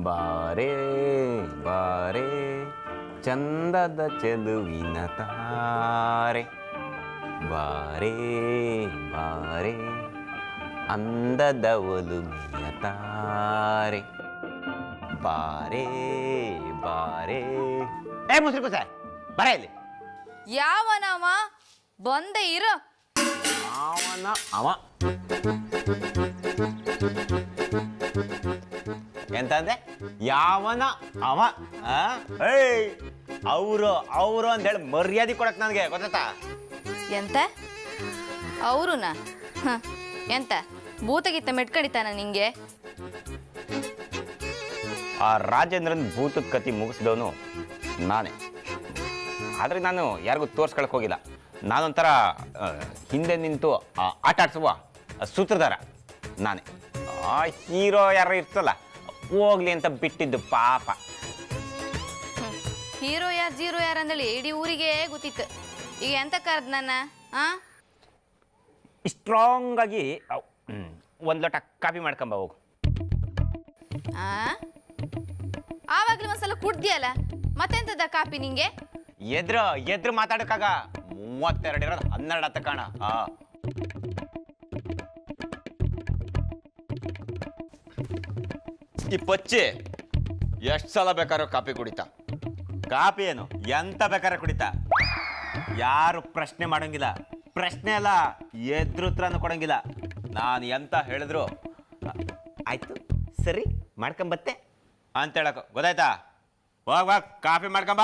ಬಾರೇ ಬಾರೇ ಚಂದದ ಚೆಲುವಿನ ತಾರೆ, ಬಾರೇ ಬಾರೇ ಅಂದದ ಒಲುಮೆಯ ತಾರೆ, ಬಾರೇ ಬಾರೇ. ಏ ಮುಸ್ರಿ ಕೂಸ ಬರ ಇಲ್ಲಿ. ಯಾವನವ ಬಂದೆ ಇರೋ. ಅವನ ಅವ ಎಂತಂದೆ? ಯಾವನ ಅವ? ಏಯ್ ಅವರು ಅವರು ಅಂತ ಹೇಳಿ ಮರ್ಯಾದೆ ಕೊಡಕ್ ನನಗೆ ಗೊತ್ತಾ? ಎಂತ ಅವರುನಾ? ಎಂತ ಭೂತಗೀತ ಮೆಟ್ಕಡಿತಾನ ನಿಂಗೆ? ಆ ರಾಜೇಂದ್ರನ್ ಭೂತದ ಕತಿ ಮುಗಿಸಿದವನು ನಾನೇ. ಆದರೆ ನಾನು ಯಾರಿಗೂ ತೋರ್ಸ್ಕೊಳಕ್ ಹೋಗಿಲ್ಲ. ನಾನೊಂಥರ ಹಿಂದೆ ನಿಂತು ಆಟ ಆಡ್ಸುವ ಸೂತ್ರಧಾರ ನಾನೇ. ಆ ಹೀರೋ ಯಾರು ಇರ್ತಲ್ಲ ಹೋಗ್ಲಿ ಅಂತ ಬಿಟ್ಟಿದ್ದು ಪಾಪ. ಹೀರೋ ಯಾರು ಜೀರೋ ಯಾರು ಅಂದೇಳಿ ಇಡೀ ಊರಿಗೆ ಗೊತ್ತಿತ್ತು. ಈಗ ಎಂತ ಕರ್ದ್ ನನ್ನ ಸ್ಟ್ರಾಂಗ್ ಆಗಿ ಒಂದು ಲೋಟ ಕಾಫಿ ಮಾಡ್ಕೊಂಬ ಹೋಗು. ಆವಾಗ್ಲೂ ಒಂದ್ಸಲ ಕುಡ್ದಿಯಲ್ಲ, ಮತ್ತೆಂತದ ಕಾಪಿ ನಿಂಗೆ? ಎದ್ರು ಮಾತಾಡಕ್ಕಾಗ 32 ಇರೋದು 12 ಹತ್ತ ಕಾಣ. ಈ ಪಚ್ಚಿ ಎಷ್ಟು ಸಲ ಬೇಕಾದ್ರೂ ಕಾಪಿ ಕುಡಿತಾ. ಕಾಪಿ ಏನು ಎಂತ ಬೇಕಾದ್ರೆ ಕುಡಿತಾ. ಯಾರು ಪ್ರಶ್ನೆ ಮಾಡಂಗಿಲ್ಲ. ಪ್ರಶ್ನೆ ಅಲ್ಲ, ಎದುರುತ್ರನೂ ಕೊಡಂಗಿಲ್ಲ. ನಾನು ಎಂತ ಹೇಳಿದ್ರು ಆಯ್ತು ಸರಿ ಮಾಡ್ಕೊಂಬತ್ತೆ ಅಂತ ಹೇಳಕ ಗೊತ್ತಾಯ್ತಾ? ಹೋಗ್ ಕಾಫಿ ಮಾಡ್ಕೊಂಬ.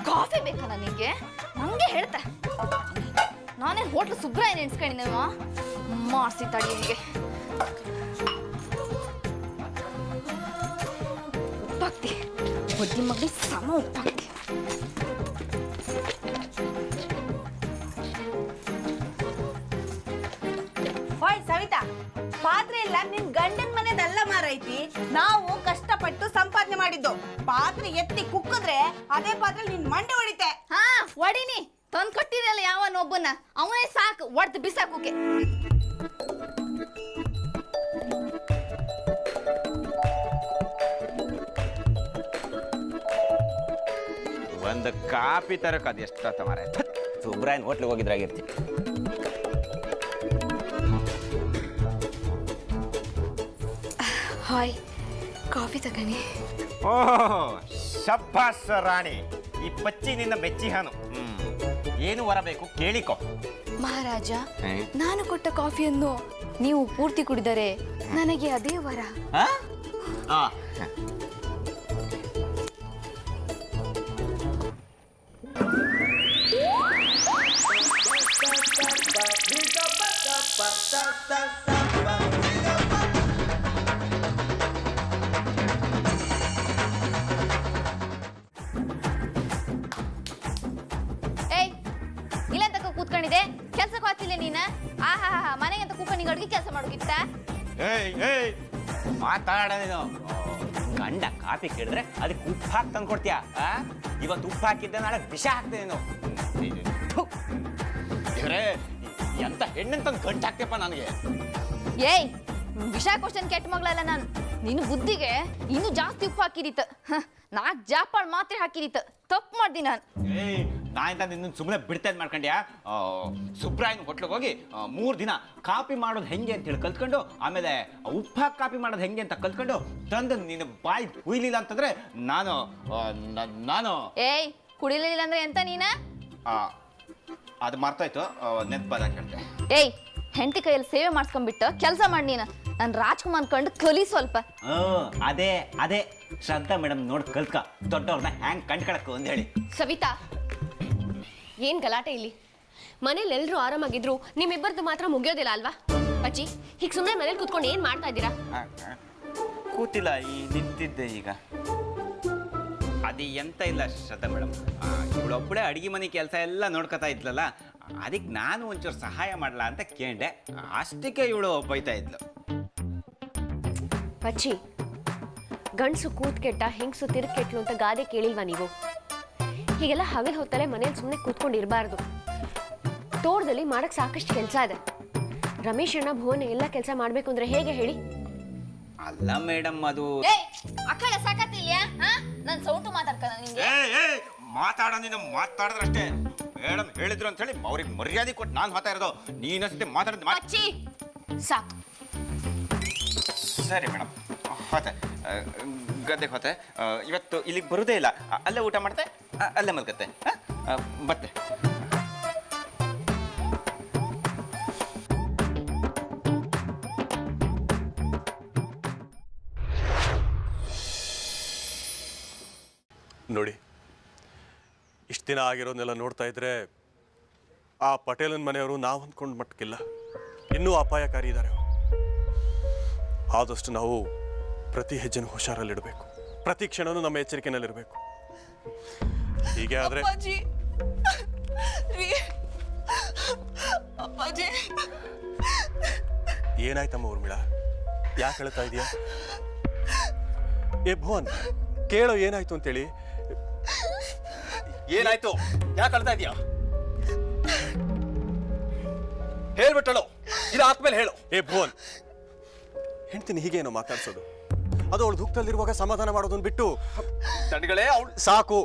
ಕಾಫಿ ಬೇಕಾ ನನಗೆ? ನಂಗೆ ಹೇಳ್ತಾ ನಾನೇನು ಹೋಟ್ಲು ಸುಬ್ರಾಯ ನೆನ್ಸ್ಕೊಂಡಿದ್ದವ ಮಾಡಿಸಿ ತಡಿ ನಿನಗೆ. ಉಪ್ಪಾಕ್ತಿ ಬಡ್ಡಿ ಮಗ್ಳಿ ಸಮ ಉಪ್ಪಾಕ್ತಿ. ಹೋಯ್ ಸವಿತಾ, ಪಾತ್ರೆ ಎಲ್ಲ ನಿನ್ ಗಂಡನ ಮನೆದಲ್ಲ ಮಾರೈತಿ. ನಾವು ಕಷ್ಟಪಟ್ಟು ಸಂಪಾದನೆ ಮಾಡಿದ್ದು. ಪಾತ್ರೆ ಎತ್ತಿ ಕುಕ್ಕಿದ್ರೆ ಅದೇ ಪಾತ್ರೆ ನಿನ್ ಮಂಡೆ ಹೊಡಿತೆ. ಹಾ ಒಡಿನಿ ತಂದ್ ಕೊಟ್ಟಿರಲ್ಲ ಯಾವನೊಬ್ಬನ, ಅವನೇ ಸಾಕು ಒಡ್ದು ಬಿಸಾಕೋಕೆ. ಒಂದು ಕಾಪಿ ತರಕ ಅದು ಎಷ್ಟ ಮಾರ ಸುಬ್ರಾಯನ್ ಹೋಟ್ಲಿಗೆ ಹೋಗಿದ್ರಾಗಿರ್ತಿ. Hi coffee ತಗನಿ. ಓಹ್ ಶಬ್ಬಾಸ್ ರಾಣಿ, ಈ ಪಚ್ಚಿ ನಿನ್ನ ಬೆಚ್ಚಿ ಹಾನು. ಏನು ವರ ಬೇಕು ಕೇಳಿಕೊ. ಮಹಾರಾಜ, ನಾನು ಕೊಟ್ಟ ಕಾಫಿಯನ್ನು ನೀವು ಪೂರ್ತಿ ಕುಡಿದರೆ ನನಗೆ ಅದೇ ವರ. ಏಯ್ ಇಲ್ಲಂತಕ ಕೂತ್ಕೊಂಡಿದೆ, ಕೆಲ್ಸಕ್ಕೆ ಹೋಗ್ತಿಲ್ಲ ನೀನ? ಆಹಾ ಮನೆಗೆ ಅಂತ ಕೂತ್ಕೊಂಡು ಅಡುಗೆ ಕೆಲಸ ಮಾಡೋಗಿತ್ತ? ಏಯ್ ಮಾತಾಡ ನೀನು. ಗಂಡ ಕಾಫಿ ಕೇಳಿದ್ರೆ ಅದಕ್ಕೆ ಉಪ್ಪು ಹಾಕಿ ತಂದು ಕೊಡ್ತೀಯಾ? ಇವತ್ತು ಉಪ್ಪು ಹಾಕಿದ್ದೆ ನಾಳೆ ವಿಷ ಹಾಕ್ತೇನೆ ನೀನು. ಇವ್ರೆ ಎಂತ ಹೆಣ್ಣಂತ ಗಂಟು ಹಾಕ್ತೇಪ್ಪ ನನಗೆ. ಏಯ್ ವಿಷ ಕ್ವಶನ್ ಕೆಟ್ಟ ಮಗಳಲ್ಲ ನಾನು. ನಿನ್ನ ಬುದ್ಧಿಗೆ ಇನ್ನೂ ಜಾಸ್ತಿ ಉಪ್ಪು ಹಾಕಿದಿತ್ತು. 4 ಜಾಪಾಳ್ ಮಾತ್ರೆ ಹಾಕಿದಿತ್ತು. ತಪ್ಪು ಮಾಡ್ದಿ ನಾನು. ಏಯ್ ನಾಯಿಂದ ನಿನ್ನ ಸುಮ್ಮನೆ ಬಿಡ್ತಾ ಮಾಡ್ಕೊಂಡ್ಯಾ? ಸುಬ್ರಾಯನ್ ಹೋಟ್ಲಿಗೆ ಹೋಗಿ 3 ದಿನ ಕಾಪಿ ಮಾಡೋದು ಹೆಂಗೆ ಅಂತ ಹೇಳಿ ಕಲ್ತ್ಕೊಂಡು, ಆಮೇಲೆ ಉಪ್ಪು ಹಾಕಿ ಕಾಪಿ ಮಾಡೋದು ಹೆಂಗೆ ಅಂತ ಕಲ್ತ್ಕೊಂಡು ತಂದು ನಿನ್ನ ಬಾಯಿ ಹುಯ್ಲಿಲ್ಲ ಅಂತಂದ್ರೆ ನಾನು ಏಯ್ ಕುಡಿಲಿಲ್ಲ ಅಂದ್ರೆ ಎಂತ ನೀನ? ಅದು ಮರ್ತಾಯ್ತು, ನೆನಪದಾಗ ಹೇಳ್ತೆ. ಏಯ್ ಹೆಂಡತಿ ಕೈಯಲ್ಲಿ ಸೇವೆ ಮಾಡಿಸ್ಕೊಂಡ್ಬಿಟ್ಟು ಕೆಲಸ ಮಾಡಿ ನೀನು. ನಾನು ರಾಜ್ಕುಮಾರ್ ಅನ್ಕೊಂಡು ಕಲಿ ಸ್ವಲ್ಪ. ಅದೇ ಅದೇ ಶ್ರದ್ಧಾ ಮೇಡಮ್ ನೋಡಿ ಕಲ್ತ್ಕ, ದೊಡ್ಡವ್ರನ್ನ ಹ್ಯಾಂಗ್ ಕಂಡ್ಕೊಳಕ್ಕೆ ಅಂತ ಹೇಳಿ. ಸವಿತಾ, ಏನ್ ಗಲಾಟೆ ಇಲ್ಲಿ? ಮನೇಲಿ ಎಲ್ರು ಆರಾಮಾಗಿದ್ರು ನಿಮ್ಮಿಬ್ಬರದು ಮಾತ್ರ ಮುಗಿಯೋದಿಲ್ಲ ಅಲ್ವಾ? ಅಜ್ಜಿ ಹೀಗೆ ಸುಮ್ಮನೆ ಮನೇಲಿ ಕೂತ್ಕೊಂಡು ಏನ್ ಮಾಡ್ತಾ ಇದ್ದೀರಾ? ಕೂತಿಲ್ಲ, ಈ ನಿಂತಿದ್ದೆ ಈಗ. ಅದು ಎಂತ ಇಲ್ಲ ಶ್ರದ್ಧಾ ಮೇಡಮ್, ಇವಳೊಬ್ಬಳೇ ಅಡಿಗೆ ಮನೆ ಕೆಲಸ ಎಲ್ಲ ನೋಡ್ಕೊತಾ ಇದ್ಲಲ್ಲ, ಅದಕ್ಕೆ ನಾನು ಒಂಚೂರು ಸಹಾಯ ಮಾಡಲ ಅಂತ ಕೇಳಿದೆ. ಅಷ್ಟಕ್ಕೆ ಇವಳು ಬೈತಾ ಇದ್ಲು. ಅಜ್ಜಿ ಗಂಡಸು ಕೂತ್ ಕೆಟ್ಟ ಹೆಂಗಸು ತಿರುಗ್ ಕೆಟ್ಲು ಅಂತ ಗಾದೆ ಕೇಳಿಲ್ವಾ ನೀವು? ಹೀಗೆಲ್ಲ ಹಗಲ್ ಹೊತ್ತಲ್ಲೇ ಮನೇಲಿ ಸುಮ್ಮನೆ ಕೂತ್ಕೊಂಡಿರಬಾರ್ದು. ತೋಟದಲ್ಲಿ ಮಾಡಕ್ ಸಾಕಷ್ಟು ಕೆಲಸ ಇದೆ. ರಮೇಶ್ ಅಣ್ಣ ಭುವನ್ ಎಲ್ಲ ಕೆಲಸ ಮಾಡ್ಬೇಕು ಅಂದ್ರೆ ಹೇಗೆ ಹೇಳಿ? ಅಲ್ಲ ಮೇಡಮ್, ಅದು ಅಕ್ಕಳ ಸಾಕತ್ತಿಲ್ಯಾ? ನಾನು ಸೌಟು ಮಾತಾಡ್ಕನ ನಿಂಗೆ. ಮಾತಾಡೋ ನೀನು ಮಾತಾಡಿದ್ರಷ್ಟೇ. ಮೇಡಮ್ ಹೇಳಿದ್ರು ಅಂತ ಹೇಳಿ ಅವ್ರಿಗೆ ಮರ್ಯಾದೆ ಕೊಟ್ಟು ನಾನು ಮಾತಾಡೋದು. ನೀನಷ್ಟೇ ಮಾತಾಡೋದು ಅಚ್ಚಿ ಸಾಕು. ಸರಿ ಮೇಡಮ್, ಹೋತೆ ಗದ್ದೆಗೆ ಹೋತೆ. ಇವತ್ತು ಇಲ್ಲಿಗೆ ಬರೋದೇ ಇಲ್ಲ. ಅಲ್ಲೇ ಊಟ ಮಾಡ್ತೆ, ಅಲ್ಲೇ ಮಲ್ಕತ್ತೆ. ಮತ್ತೆ ನೋಡಿ, ಇಷ್ಟು ದಿನ ಆಗಿರೋದನ್ನೆಲ್ಲ ನೋಡ್ತಾ ಇದ್ರೆ ಆ ಪಟೇಲನ್ ಮನೆಯವರು ನಾವು ಅಂದ್ಕೊಂಡು ಮಟ್ಟಕ್ಕಿಲ್ಲ, ಇನ್ನೂ ಅಪಾಯಕಾರಿ ಇದ್ದಾರೆ. ಆದಷ್ಟು ನಾವು ಪ್ರತಿ ಹೆಜ್ಜೆನೂ ಹುಷಾರಲ್ಲಿಡಬೇಕು, ಪ್ರತಿ ಕ್ಷಣನೂ ನಮ್ಮ ಎಚ್ಚರಿಕೆನಲ್ಲಿರಬೇಕು. ಹೀಗೆ ಆದರೆ ಏನಾಯ್ತಮ್ಮ ಊರ್ಮಿಳಾ, ಯಾಕೆ ಹೇಳ್ತಾ ಇದೀಯಾ? ಏ ಭುವನ್, ಕೇಳೋ ಏನಾಯ್ತು ಅಂತೇಳಿ. ಏನಾಯ್ತು? ಯಾಕೆ ಅಳ್ತಾ ಇದೀಯಾ? ಹೇಳ್ಬಿಟ್ಟಳು, ಇದಾದ್ಮೇಲೆ ಹೇಳು. ಏ ಭುವನ್, ಹೆಂಡ್ತೀನಿ ಹೀಗೇನೋ ಮಾತಾಡ್ಸೋದು? ಅದು ಅವಳು ದುಃಖದಲ್ಲಿರುವಾಗ ಸಮಾಧಾನ ಮಾಡೋದನ್ನ ಬಿಟ್ಟು ತಡೆಗಳೇ ಅವಳು ಸಾಕು.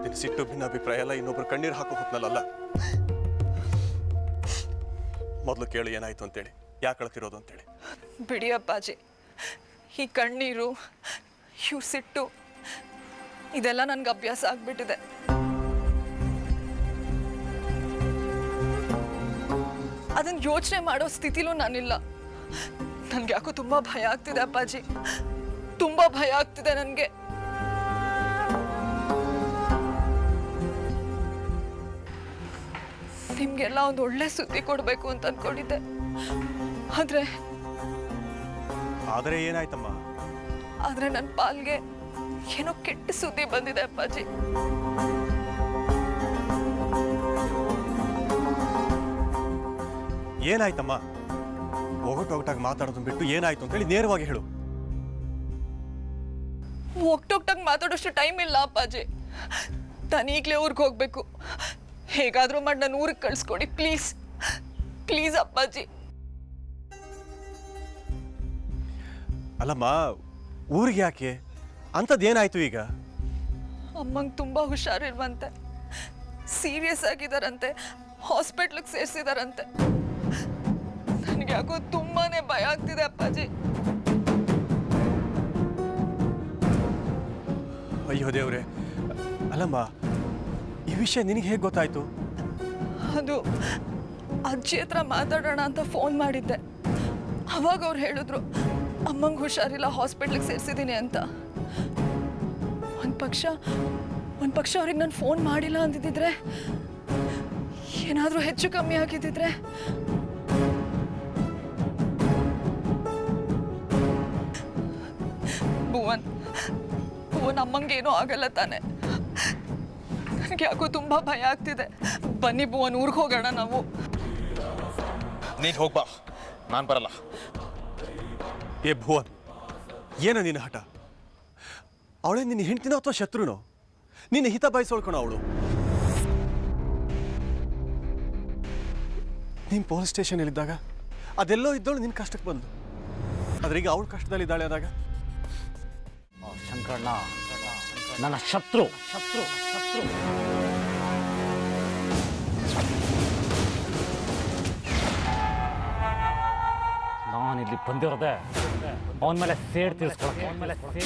ನಿನ್ನ ಸಿಟ್ಟು ಭಿನ್ನಾಭಿಪ್ರಾಯ ಎಲ್ಲ ಇನ್ನೊಬ್ರು ಕಣ್ಣೀರು ಹಾಕೋ ಹೊತ್ನಲ್ಲ. ಮೊದಲು ಕೇಳು ಏನಾಯ್ತು ಅಂತೇಳಿ, ಯಾಕೆ ಅಳ್ತಿರೋದು ಅಂತೇಳಿ. ಬಿಡಿ ಅಪ್ಪಾಜಿ, ಈ ಕಣ್ಣೀರು, ಇವು ಸಿಟ್ಟು, ಇದೆಲ್ಲ ನನ್ಗೆ ಅಭ್ಯಾಸ ಆಗ್ಬಿಟ್ಟಿದೆ. ಅದನ್ನ ಯೋಚನೆ ಮಾಡೋ ಸ್ಥಿತಿಲೂ ನಾನಿಲ್ಲ. ನನ್ಗೆ ಯಾಕೋ ತುಂಬಾ ಭಯ ಆಗ್ತಿದೆ ಅಪ್ಪಾಜಿ, ತುಂಬಾ ಭಯ ಆಗ್ತಿದೆ ನನಗೆ. ನಿಮ್ಗೆಲ್ಲ ಒಂದು ಒಳ್ಳೆ ಸುದ್ದಿ ಕೊಡ್ಬೇಕು ಅಂತ ಅನ್ಕೊಂಡಿದ್ದೆ. ಆದರೆ ಏನಾಯ್ತಮ್ಮ? ಆದ್ರೆ ನನ್ನ ಪಾಲ್ಗೆ ಏನೋ ಕೆಟ್ಟ ಸುದ್ದಿ ಬಂದಿದೆ ಅಪ್ಪಾಜಿ. ಏನಾಯ್ತಮ್ಮ? ಒಗಟೊಗಟಾಗಿ ಮಾತಾಡೋದನ್ನ ಬಿಟ್ಟು ಏನಾಯ್ತು ಅಂತೇಳಿ ನೇರವಾಗಿ ಹೇಳು. ಒಗ್ಟೊಗ್ಟಾಗಿ ಮಾತಾಡೋಷ್ಟು ಟೈಮ್ ಇಲ್ಲ ಅಪ್ಪಾಜಿ. ನಾನು ಈಗಲೇ ಊರಿಗೆ ಹೋಗ್ಬೇಕು. ಹೇಗಾದ್ರೂ ಮಾಡಿ ನಾನು ಊರಿಗೆ ಕಳಿಸ್ಕೊಡಿ ಪ್ಲೀಸ್, ಪ್ಲೀಸ್ ಅಪ್ಪಾಜಿ. ಅಲ್ಲಮ್ಮ, ಊರಿಗೆ ಯಾಕೆ? ಅಂಥದ್ದೇನಾಯ್ತು ಈಗ? ಅಮ್ಮಂಗೆ ತುಂಬ ಹುಷಾರಿಲ್ವಂತೆ, ಸೀರಿಯಸ್ ಆಗಿದಾರಂತೆ, ಹಾಸ್ಪಿಟ್ಲಿಗೆ ಸೇರಿಸಿದಾರಂತೆ. ನನಗೆ ಯಾಕೋ ತುಂಬಾನೇ ಭಯ ಆಗ್ತಿದೆ ಅಪ್ಪಾಜಿ. ಅಯ್ಯೋ ದೇವ್ರೆ, ಅಲ್ಲಮ್ಮ, ಈ ವಿಷಯ ನಿನಗೆ ಹೇಗೆ ಗೊತ್ತಾಯ್ತು? ಅದು ಅಜ್ಜಿ ಹತ್ರ ಮಾತಾಡೋಣ ಅಂತ ಫೋನ್ ಮಾಡಿದ್ದೆ. ಅವಾಗ ಅವ್ರು ಹೇಳಿದ್ರು ಅಮ್ಮಂಗೆ ಹುಷಾರಿಲ್ಲ, ಹಾಸ್ಪಿಟ್ಲಿಗೆ ಸೇರಿಸಿದ್ದೀನಿ ಅಂತ. ಒಂದು ಪಕ್ಷ ಅವ್ರಿಗೆ ನಾನು ಫೋನ್ ಮಾಡಿಲ್ಲ ಅಂದಿದ್ದಿದ್ರೆ, ಏನಾದರೂ ಹೆಚ್ಚು ಕಮ್ಮಿ ಆಗಿದ್ದಿದ್ರೆ. ಭುವನ್ ಅಮ್ಮಂಗೆ ಏನೂ ಆಗಲ್ಲ ತಾನೆ? ನನಗೆ ಯಾಕೋ ತುಂಬ ಭಯ ಆಗ್ತಿದೆ. ಬನ್ನಿ ಭುವನ್, ಊರಿಗೆ ಹೋಗೋಣ ನಾವು. ನೀನು ಹೋಗ್ಬಾ, ನಾನು ಬರಲ್ಲ. ಏ ಭುವನ್, ಏನ ನಿನ್ನ ಹಠ? ಅವಳೇ ನಿನ್ನ ಹೆಂಡ್ತಿನೋ ಅಥವಾ ಶತ್ರುನೋ? ನಿನ್ನ ಹಿತ ಬಯಸೋಳ್ಕೊಣ ಅವಳು. ನೀನು ಪೊಲೀಸ್ ಸ್ಟೇಷನಲ್ಲಿದ್ದಾಗ ಅದೆಲ್ಲೋ ಇದ್ದವಳು ನಿನ್ನ ಕಷ್ಟಕ್ಕೆ ಬಂದು, ಆದ್ರೀಗ ಅವಳು ಕಷ್ಟದಲ್ಲಿದ್ದಾಳೆ ಆದಾಗ ಶಂಕರಣ್ಣ ನನ್ನ ಶತ್ರು. ನಾನಿಲ್ಲಿ ಬಂದಿರೋದೆ ಅವನ ಮೇಲೆ ಸೇಡ್ ತೀರಿಸ್ಕೊಳ್ಳೋಕೆ.